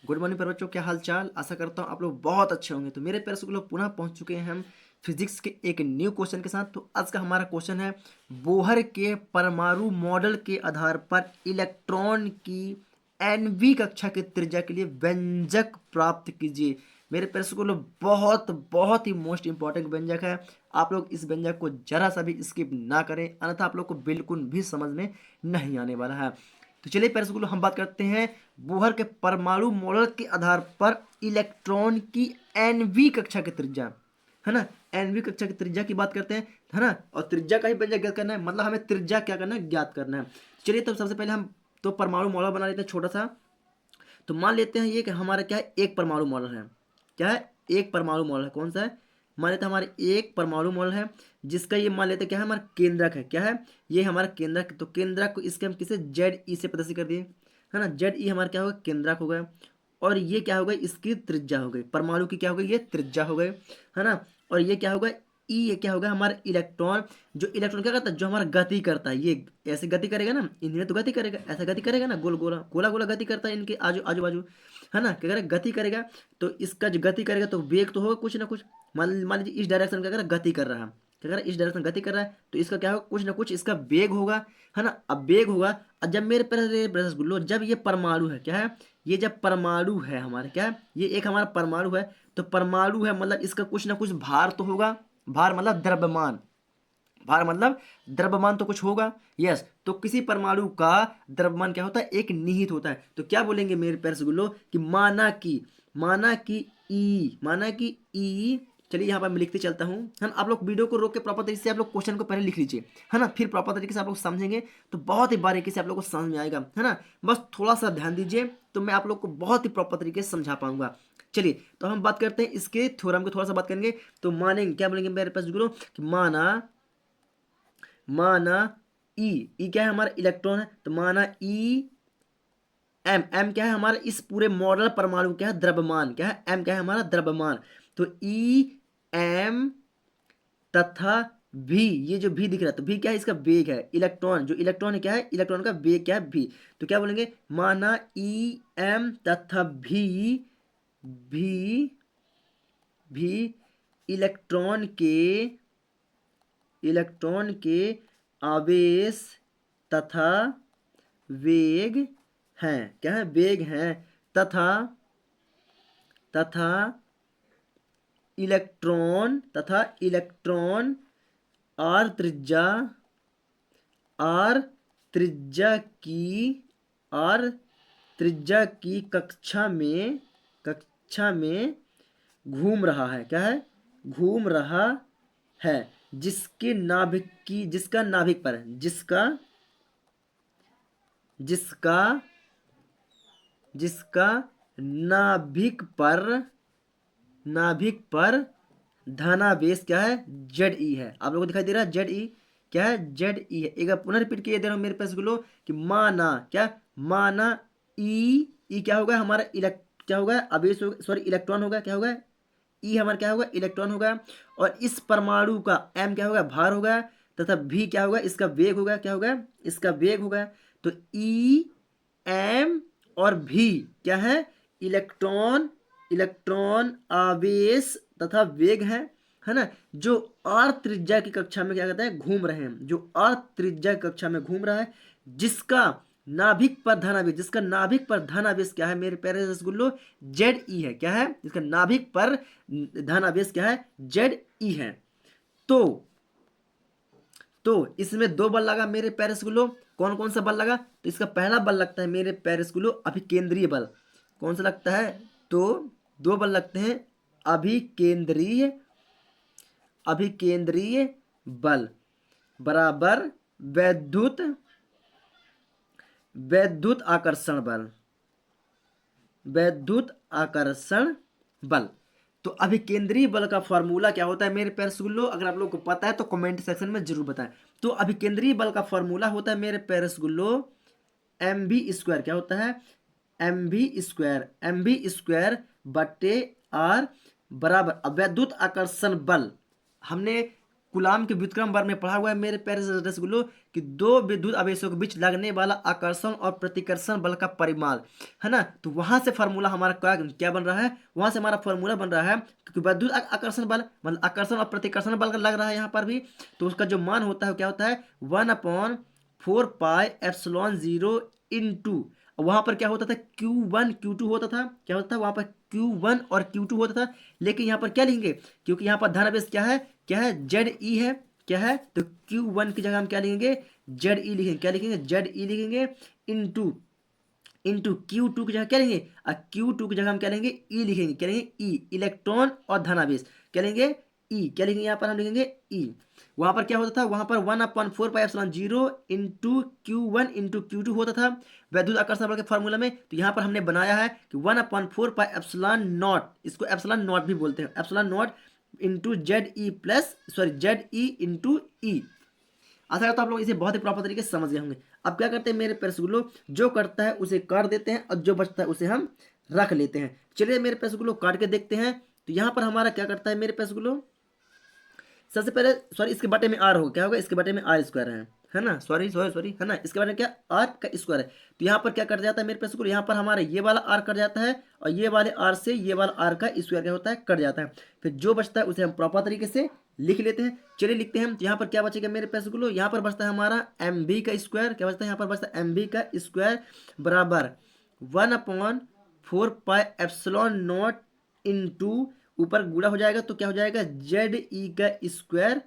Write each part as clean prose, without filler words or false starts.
Good morning प्यारे बच्चों, क्या हाल चाल। आशा करता हूँ आप लोग बहुत अच्छे होंगे। तो मेरे प्यारे स्कूल लोग पुनः पहुंच चुके हैं हम फिजिक्स के एक न्यू क्वेश्चन के साथ। तो आज का हमारा क्वेश्चन है, बोहर के परमाणु मॉडल के आधार पर इलेक्ट्रॉन की एनवी कक्षा की त्रिज्या के लिए व्यंजक प्राप्त कीजिए। मेरे प्यारे स्कूल लोग बहुत बहुत ही मोस्ट इंपॉर्टेंट व्यंजक है। आप लोग इस व्यंजक को जरा सा भी स्किप ना करें, अन्यथा आप लोग को बिल्कुल भी समझ में नहीं आने वाला है। तो चलिए प्यारे स्कूल हम बात करते हैं बोहर के परमाणु मॉडल के आधार पर इलेक्ट्रॉन की एनवी कक्षा की त्रिज्या, है ना। एनवी कक्षा की त्रिज्या की बात करते हैं, है ना। और त्रिज्या का ही व्यंजक ज्ञात करना है, मतलब हमें त्रिज्या क्या करना है, ज्ञात करना है। चलिए तो सबसे पहले हम तो परमाणु मॉडल बना लेते हैं छोटा सा। तो मान लेते हैं ये कि हमारा क्या है, एक परमाणु मॉडल है। क्या है, एक परमाणु मॉडल है। कौन सा है, मान लेते हैं हमारे एक परमाणु मॉडल है, जिसका ये मान लेते हैं क्या है, हमारा केंद्रक है। क्या है, ये हमारा केंद्रक। तो केंद्रक को इसके हम किसे जेड ई से प्रदर्शित कर दिए, है ना। जेड ई हमारा क्या होगा, केंद्रक हो गया। और ये क्या हो गई, इसकी त्रिज्या हो गई। परमाणु की क्या हो गई, ये त्रिज्या हो गई, है ना। और ये क्या होगा, ई, ये क्या होगा, हमारा इलेक्ट्रॉन। जो इलेक्ट्रॉन क्या करता है, जो हमारा गति करता है, ये ऐसे गति करेगा ना, इनमें तो गति करेगा, ऐसा गति करेगा ना, गोल गोला गोला गोला गति करता है इनके आजू आजू बाजू, है ना। क्या करेगा, गति करेगा। तो इसका जो गति करेगा तो वेग तो होगा कुछ ना कुछ। मान लीजिए इस डायरेक्शन क्या कर रहा है, गति कर रहा है। क्या कर रहा है, इस डायरेक्शन गति कर रहा है, तो इसका क्या होगा, कुछ ना कुछ इसका वेग होगा, है ना। अब वेग होगा। और जब मेरे प्रेस गुल्लो, जब ये परमाणु है, क्या है, ये जब परमाणु है हमारे, क्या है, ये एक हमारा परमाणु है। तो परमाणु है मतलब इसका कुछ ना कुछ भार तो होगा। भार मतलब द्रव्यमान, भार मतलब द्रव्यमान तो कुछ होगा। यस, तो किसी परमाणु का द्रव्यमान क्या होता है, एक निहित होता है। तो क्या बोलेंगे मेरे प्यारे से गुल्लो कि माना कि ई, माना कि ई। चलिए यहाँ पर मैं लिखते चलता हूँ, है ना। आप लोग वीडियो को रोक के प्रॉपर तरीके से आप लोग क्वेश्चन को पहले लिख लीजिए, है ना। फिर प्रॉपर तरीके से आप लोग समझेंगे तो बहुत ही बारीकी से आप लोग को समझ में आएगा, है ना। बस थोड़ा सा ध्यान दीजिए तो मैं आप लोग को बहुत ही प्रॉपर तरीके से समझा पाऊंगा। चलिए तो हम बात करते हैं इसके थ्योरम को, थोड़ा सा बात करेंगे। तो मानेंगे, क्या बोलेंगे मेरे पास गुरु कि माना माना ई, ई क्या है, हमारा इलेक्ट्रॉन है। तो माना ई एम, एम क्या है हमारा इस पूरे मॉडल परमाणु, क्या है, द्रव्यमान। क्या है, एम क्या है हमारा द्रव्यमान। तो ई एम तथा भी, ये जो भी दिख रहा है, तो भी क्या है, इसका वेग है। इलेक्ट्रॉन, जो इलेक्ट्रॉन है, क्या है, इलेक्ट्रॉन का वेग क्या है, भी। तो क्या बोलेंगे, माना ई एम तथा भी भी इलेक्ट्रॉन के आवेश तथा वेग हैं। क्या है, वेग हैं। तथा तथा इलेक्ट्रॉन आर त्रिज्या आर त्रिज्या की आर त्रिज्या की कक्षा में घूम रहा है। क्या है, घूम रहा है। जिसका नाभिक पर, जिसका जिसका नाभिक पर धनावेश क्या है, जेड ई है। आप लोगों को दिखाई दे रहा है जेड ई, क्या है, जेड ई है। एक बार पुनः रिपीट किए दे रहा हूँ मेरे पास गुलो कि माना, क्या, माना ई क्या होगा हमारा, क्या होगा, आवेश होगा, सॉरी इलेक्ट्रॉन होगा। क्या होगा, ई हमारा क्या होगा, इलेक्ट्रॉन होगा। और इस परमाणु का एम क्या होगा, भार होगा। तथा भी क्या होगा, इसका वेग होगा। क्या होगा, इसका वेग होगा। तो ई एम और भी क्या है, इलेक्ट्रॉन इलेक्ट्रॉन आवेश तथा वेग है ना। जो आर त्रिज्या की कक्षा में क्या कहते हैं, घूम रहे हैं। जो आर त्रिज्या की कक्षा में घूम रहा है, जिसका नाभिक पर धनावेश क्या है मेरे प्यारे रसगुल्लो, जेड ई है। क्या है, इसका नाभिक पर धनावेश क्या है, जेड ई है। तो तो इसमें दो बल लगा मेरे प्यारे रसगुल्लो। कौन कौन सा बल लगा, तो इसका पहला बल लगता है मेरे प्यारे रसगुल्लो अभिकेंद्रीय बल। कौन सा लगता है, तो दो बल लगते हैं, अभिकेंद्रीय अभिकेंद्रीय बल बराबर वैद्युत वैद्युत आकर्षण बल, वैद्युत आकर्षण बल। तो अभिकेंद्रीय बल का फॉर्मूला क्या होता है मेरे प्यारे रसगुल्लो, अगर आप लोग को पता है तो कमेंट सेक्शन में जरूर बताएं। तो अभिकेंद्रीय बल का फॉर्मूला होता है मेरे प्यारे रसगुल्लो, एम बी स्क्वायर। क्या होता है, एम बी स्क्वायर बटे आर बराबर। अब वैद्युत आकर्षण बल हमने गुलाम के व्युत्क्रम वर्ग में पढ़ा हुआ है मेरे प्यारे रसगुल्लो कि दो विद्युत आवेशों के बीच लगने वाला आकर्षण और प्रतिकर्षण बल का परिमाण, है ना। तो वहां से फार्मूला हमारा क्या क्या बन रहा है, वहां से हमारा फार्मूला बन रहा है क्योंकि विद्युत आकर्षण बल मतलब आकर्षण और प्रतिकर्षण बल का लग रहा है यहाँ पर भी, तो उसका जो मान होता है क्या होता है 1/4πε0 इंटू, वहां पर क्या होता था Q1 Q2 होता था, क्या होता था वहां पर Q1 और Q2 होता था, लेकिन यहाँ पर क्या लिखेंगे क्योंकि यहाँ पर धनावेश क्या है ZE है, क्या है तो Q1 की जगह हम क्या लिखेंगे ZE लिखेंगे, क्या लिखेंगे ZE लिखेंगे इंटू Q2 की जगह क्या लेंगे Q2 की जगह हम क्या लेंगे E लिखेंगे, क्या लेंगे E इलेक्ट्रॉन और धनावेश, क्या लेंगे E, क्या लिखेंगे यहाँ पर हम लिखेंगे E। वहां पर क्या होता था वहां पर 1/4πε0 इंटू Q1 इंटू Q2 होता था वैद्युत आकर्षण बल के फॉर्मूला में, तो यहाँ पर हमने बनाया है कि 1/4πε0, इसको एप्सिलॉन नॉट भी बोलते हैं, epsilon not into ZE into E। आशा करता हूँ आप लोग इसे बहुत ही प्रॉपर तरीके से समझ गए होंगे। अब क्या करते हैं मेरे पैरसुगुलो, जो करता है उसे काट देते हैं और जो बचता है उसे हम रख लेते हैं। चलिए मेरे पैरसुगुलो काट के देखते हैं। तो यहाँ पर हमारा क्या करता है मेरे पैरसुगुलो, सबसे पहले सॉरी इसके बटे में आर होगा, क्या होगा इसके बटे में आर स्क्वायर है ना, सॉरी है ना, इसके बारे में क्या आर का स्क्वायर है। तो यहाँ पर क्या कट जाता है मेरे पैसे को, यहाँ पर हमारा ये वाला आर कट जाता है और ये वाले आर से ये वाला आर का स्क्वायर क्या होता है कट जाता है। फिर जो बचता है उसे हम प्रॉपर तरीके से लिख लेते हैं। चलिए लिखते हैं। तो यहाँ पर क्या बचेगा मेरे पैसे को, यहाँ पर बचता है हमारा एम बी का स्क्वायर, क्या बचता है यहाँ पर बचता है एम बी का स्क्वायर बराबर 1/4πε0 इंटू ऊपर गुणा हो जाएगा तो क्या हो जाएगा जेड ई का स्क्वायर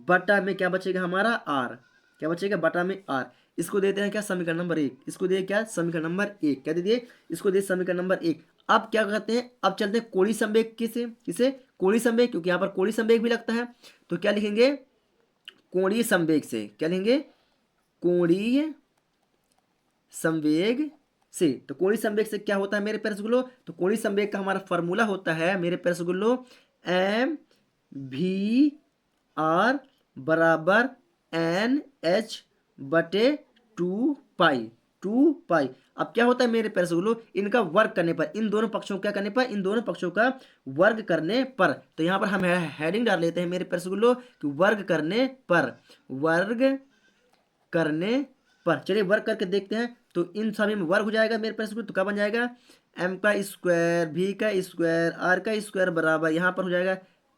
बटा में क्या बचेगा हमारा आर, क्या बचेगा बटा में आर। इसको देते हैं क्या समीकरण नंबर 1, इसको दे क्या समीकरण नंबर 1, क्या दे दिए इसको दे समीकरण नंबर 1। अब क्या करते हैं, अब चलते हैं कोणीय संवेग किसे कोणीय संवेग, क्योंकि यहाँ पर कोणीय संवेग भी लगता है। तो क्या लिखेंगे कोणीय संवेग से, क्या लिखेंगे कोणीय संवेग से। तो कोणीय संवेग से क्या होता है मेरे पैरसुगुलो, तो कोणीय संवेग का हमारा फॉर्मूला होता है मेरे पैरसुगुलो एम भी आर बराबर एन एच बटे 2 पाई। अब क्या होता है मेरे पैरसुगुलो, इनका वर्ग करने पर, इन दोनों पक्षों क्या करने पर, इन दोनों पक्षों का वर्ग करने पर, तो यहाँ पर हम हेडिंग डाल लेते हैं मेरे पैरसुगुलो कि वर्ग करने पर। चलिए वर्ग करके देखते हैं। तो इन सभी में वर्ग हो जाएगा मेरे पास, तो क्या बन जाएगा एम का स्क्वायर भी का स्क्वायर आर का स्क्वायर बराबर यहाँ पर हो जाएगा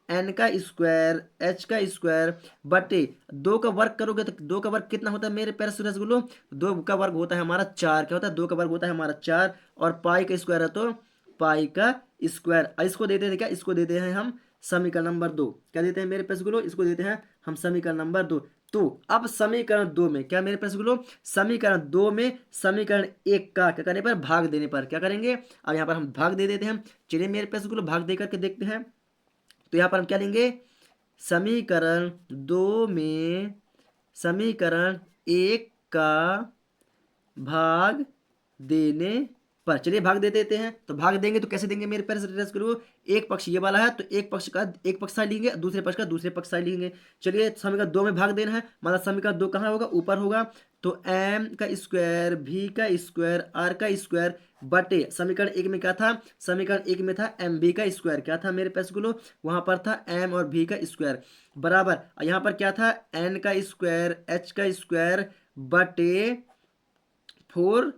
एन का स्क्वायर एच का स्क्वायर बटे 2 का वर्ग करोगे तो 2 का वर्ग कितना होता है मेरे पैरस रसगुल्लो, 2 का वर्ग होता है हमारा 4, क्या होता है 2 का वर्ग होता है हमारा 4 और पाई का स्क्वायर है तो पाई का स्क्वायर। इसको देते हैं क्या, इसको देते हैं हम समीकरण नंबर 2, क्या देते हैं मेरे पैरसगुल्लो, इसको देते हैं हम समीकरण नंबर 2। तो अब समीकरण 2 में क्या मेरे पैरसगुल्लो, समीकरण 2 में समीकरण 1 का क्या करने पर भाग देने पर क्या करेंगे, अब यहाँ पर हम भाग दे देते हैं। चलिए मेरे पैरसगुल्लो भाग दे करके देखते हैं। तो यहाँ पर हम क्या लेंगे समीकरण 2 में समीकरण 1 का भाग देने पर, चलिए भाग दे देते हैं। तो भाग देंगे तो कैसे देंगे मेरे पैरस करो, एक पक्ष ये वाला है तो एक पक्ष साइड लेंगे, दूसरे पक्ष का दूसरे पक्ष साइड लेंगे। चलिए समीकरण 2 में भाग देना है, मतलब समीकरण 2 कहाँ होगा ऊपर होगा, तो एम का स्क्वायर भी का स्क्वायर आर का स्क्वायर बटे समीकरण 1 में क्या था, समीकरण 1 में था एम बी का स्क्वायर, क्या था मेरे पैस गुलो वहां पर था एम और भी का स्क्वायर बराबर यहाँ पर क्या था एन का स्क्वायर एच का स्क्वायर बटे 4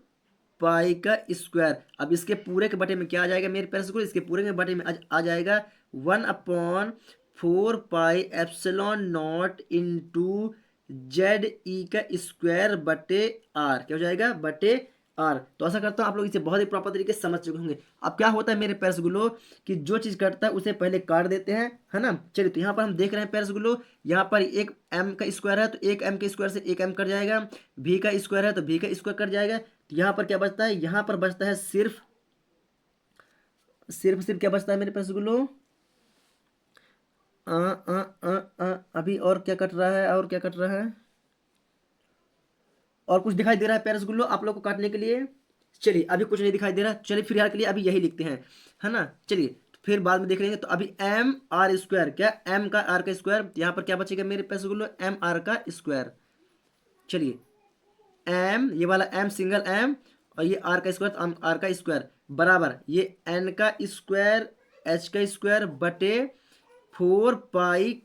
पाई का स्क्वायर। अब इसके पूरे के बटे में क्या आ जाएगा मेरे पैरस को, इसके पूरे के बटे में आ जाएगा 1/4πε0 इंटू जेड ई का स्क्वायर बटे आर, क्या हो जाएगा बटे आर। तो ऐसा करता हूँ आप लोग इसे बहुत ही प्रॉपर तरीके से समझ चुके होंगे। अब क्या होता है मेरे पैरसगुलो कि जो चीज़ कटता है उसे पहले काट देते हैं, है ना। चलिए तो यहाँ पर हम देख रहे हैं पैरसगुलो, यहाँ पर एक एम का स्क्वायर है तो एक एम के स्क्वायर से एक एम कट जाएगा, भी का स्क्वायर है तो भी का स्क्वायर कट जाएगा। तो यहाँ पर क्या बचता है, यहाँ पर बचता है सिर्फ क्या बचता है मेरे पैरसगुलो अभी और क्या कट रहा है, और क्या कट रहा है, और कुछ दिखाई दे रहा है पैरसगुल्लो आप लोग को काटने के लिए। चलिए अभी कुछ नहीं दिखाई दे रहा, चलिए फिर यार के लिए अभी यही लिखते हैं, है ना। चलिए फिर बाद में देख लेंगे। तो अभी एम आर स्क्वायर, क्या एम का आर का स्क्वायर, यहाँ पर क्या बचेगा मेरे पैरसगुल्लो एम आर का स्क्वायर। चलिए एम ये वाला एम सिंगल एम और ये आर का स्क्वायर आर का स्क्वायर बराबर ये एन का स्क्वायर एच का स्क्वायर बटे 4 पाई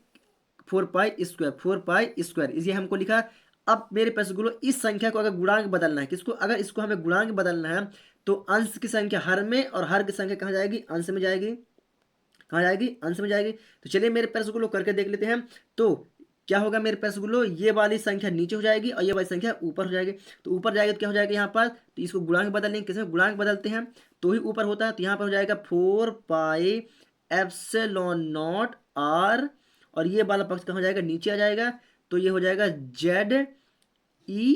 स्क्वायर, 4 पाई स्क्वायर, इसे हमको लिखा अब मेरे पैसे गुलो इस संख्या को अगर गुणांक बदलना है, किसको, अगर इसको हमें गुणांक बदलना है तो अंश की संख्या हर में और हर की संख्या कहाँ जाएगी, अंश में जाएगी। कहाँ जाएगी, अंश में जाएगी। तो चलिए मेरे पैसे गुलो करके देख लेते हैं। तो क्या होगा मेरे पैसे गुलो, ये वाली संख्या नीचे हो जाएगी और ये वाली संख्या ऊपर हो जाएगी। तो ऊपर जाएगी तो क्या हो जाएगा यहाँ पर, तो इसको गुणांक बदल लेंगे, किसमें गुणांक बदलते हैं तो ही ऊपर होता है। तो यहाँ पर हो जाएगा 4 पाई एप्सिलॉन नॉट आर, और ये वाला पक्ष कहाँ हो जाएगा, नीचे आ जाएगा। तो ये हो जाएगा जेड ई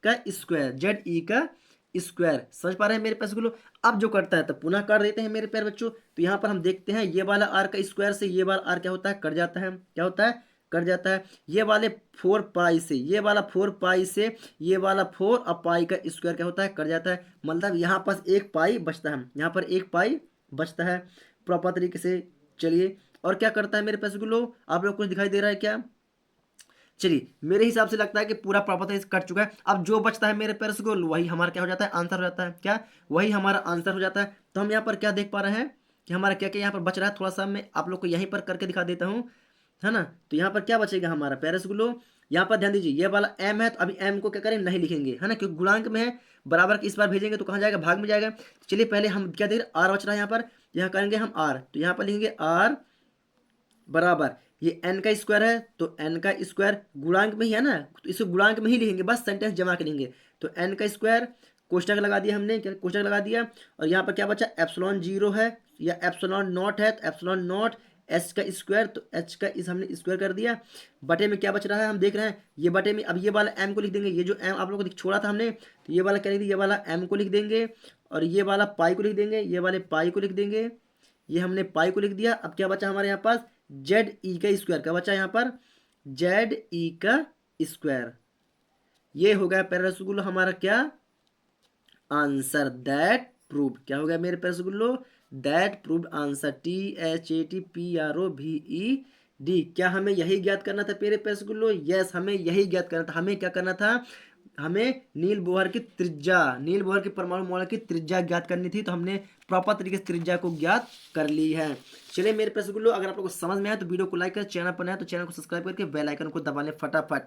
का स्क्वायर, जेड ई का स्क्वायर। समझ पा रहे हैं मेरे पैसे को। अब जो करता है तो पुनः कर देते हैं मेरे प्यारे बच्चों। तो यहाँ पर हम देखते हैं ये वाला आर का स्क्वायर से ये वाला आर क्या होता है, कट जाता है। क्या होता है, कट जाता है। ये वाले 4 पाई से ये वाला 4 पाई से ये वाला 4 और पाई का स्क्वायर क्या होता है, कट जाता है। मतलब यहाँ पर 1 पाई बचता है, यहाँ पर 1 पाई बचता है प्रॉपर तरीके से। चलिए और क्या करता है मेरे पैसे को लो, आप लोग कुछ दिखाई दे रहा है क्या। चलिए मेरे हिसाब से लगता है कि पूरा प्रॉपर कट चुका है। अब जो बचता है मेरे पैर को वही हमारा क्या हो जाता है, आंसर हो जाता है। क्या, वही हमारा आंसर हो जाता है। तो हम यहाँ पर क्या देख पा रहे हैं कि हमारा क्या क्या यहाँ पर बच रहा है। थोड़ा सा मैं आप लोग को यहीं पर करके दिखा देता हूँ, है ना। तो यहाँ पर क्या बचेगा हमारा पैरस गुलो, यहाँ पर ध्यान दीजिए ये वाला m है, तो अभी m को क्या करें, नहीं लिखेंगे, है ना, क्योंकि गुणांक में है। बराबर के इस बार भेजेंगे तो कहाँ जाएगा, भाग में जाएगा। चलिए पहले हम क्या देख रहे, r बच रहा है यहाँ पर, यहाँ करेंगे हम r, तो यहाँ पर लिखेंगे r बराबर ये n का स्क्वायर है, तो n का स्क्वायर गुणांक में ही है ना, तो इसे गुणांक में ही लिखेंगे, बस सेंटेंस जमा करेंगे। तो n का स्क्वायर कोष्टक लगा दिया हमने, क्या कोष्टक लगा दिया। और यहाँ पर क्या बचा, एप्सिलॉन 0 है या एप्सिलॉन नॉट है, तो एप्सिलॉन नॉट एच का स्क्वायर, तो एच का इस हमने स्क्वायर कर दिया। बटे में क्या बच रहा है हम देख रहे हैं, ये बटे में अब ये वाला m को लिख देंगे, ये जो m आप लोगों को छोड़ा था हमने, तो ये वाला क्या लिख दिया, ये वाला m को लिख देंगे, और ये वाला पाई को लिख देंगे, ये वाले पाई को लिख देंगे, ये हमने पाई को लिख दिया। अब क्या बचा हमारे यहाँ पास, जेड ई का स्क्वायर, क्या बचा यहाँ पर, जेड ई का स्क्वायर। ये हो गया पैरा रसगुल्लो हमारा क्या आंसर, दैट प्रूव। क्या हो गया मेरे पैरा रसगुल्लो, दैट प्रूव आंसर, THATPROVED। क्या हमें यही ज्ञात करना था मेरे पैरा रसगुल्लो, यस हमें यही ज्ञात करना था। हमें क्या करना था, हमें नील बोहर की त्रिज्या, नील बोहर की परमाणु मॉडल की त्रिज्या ज्ञात करनी थी। तो हमने प्रॉपर तरीके से त्रिज्या को ज्ञात कर ली है। चलिए मेरे पैसे गुल्लो, अगर आप लोगों को समझ में आया तो वीडियो को लाइक कर, चैनल पर नया तो चैनल को सब्सक्राइब करके बेल आइकन को दबा लें फटाफट।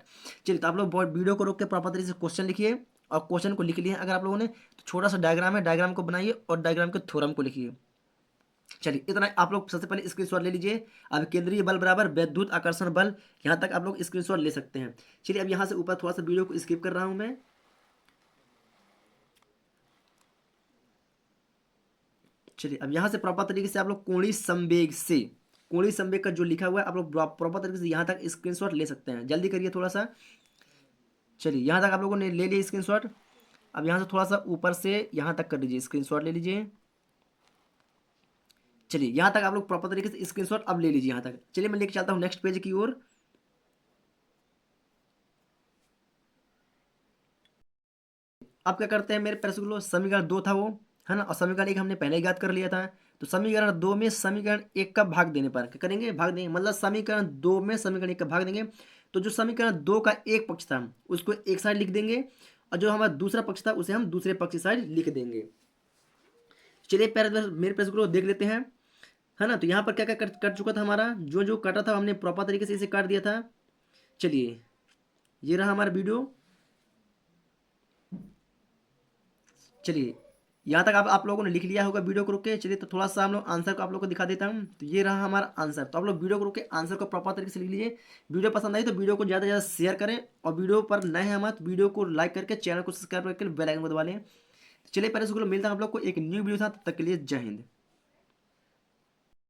चलिए तो आप लोग बहुत वीडियो को रोक के प्रॉपर तरीके से क्वेश्चन लिखिए, और क्वेश्चन को लिख लिए अगर आप लोगों ने तो छोटा सा डायग्राम है, डायग्राम को बनाइए और डायग्राम के थ्योरम को लिखिए। चलिए इतना आप लोग सबसे पहले स्क्रीनशॉट ले लीजिए। अब केंद्रीय बल बराबर विद्युत आकर्षण बल, यहाँ तक आप लोग स्क्रीनशॉट ले सकते हैं। चलिए अब यहाँ से ऊपर थोड़ा सा वीडियो को स्किप कर रहा हूँ मैं। चलिए अब यहाँ से प्रॉपर तरीके से आप लोग कोणीय संवेग से, कोणीय संवेग का जो लिखा हुआ है आप लोग प्रॉपर तरीके से यहाँ तक स्क्रीनशॉट ले सकते हैं। जल्दी करिए थोड़ा सा। चलिए यहाँ तक आप लोगों ने ले लिया स्क्रीनशॉट। अब यहाँ से थोड़ा सा ऊपर से यहाँ तक कर लीजिए, स्क्रीनशॉट ले लीजिए। चलिए यहाँ तक आप लोग प्रॉपर तरीके से स्क्रीनशॉट अब ले लीजिए यहाँ तक। चलिए मैं लेके चलता हूँ नेक्स्ट पेज की ओर। अब क्या करते हैं मेरे प्यारे, समीकरण 2 था वो, है ना, और समीकरण 1 हमने पहले ही याद कर लिया था। तो समीकरण 2 में समीकरण 1 का भाग देने पर क्या करेंगे, भाग देंगे, मतलब समीकरण 2 में समीकरण 1 का भाग देंगे। तो जो समीकरण 2 का एक पक्ष था उसको एक साइड लिख देंगे, और जो हमारा दूसरा पक्ष था उसे हम दूसरे पक्ष की साइड लिख देंगे। चलिए प्यारे मेरे प्यारे को देख लेते हैं, है ना। तो यहाँ पर क्या क्या कट चुका था हमारा, जो जो कटा था हमने प्रॉपर तरीके से इसे काट दिया था। चलिए ये रहा हमारा वीडियो। चलिए यहाँ तक आप लोगों ने लिख लिया होगा वीडियो को रोक के। चलिए तो थोड़ा सा हम लोग आंसर को आप लोगों को दिखा देता हूँ। तो ये रहा हमारा आंसर। तो आप लोग वीडियो को रोक के आंसर को प्रॉपर तरीके से लिख लीजिए। वीडियो पसंद आई तो वीडियो को ज़्यादा से ज़्यादा शेयर करें, और वीडियो पर नए हैं मत, वीडियो को लाइक करके चैनल को सब्सक्राइब करके बेल आइकन को दबा लें। चलिए पहले से मिलता है आप लोग को एक न्यू वीडियो था, तब तक के लिए जय हिंद।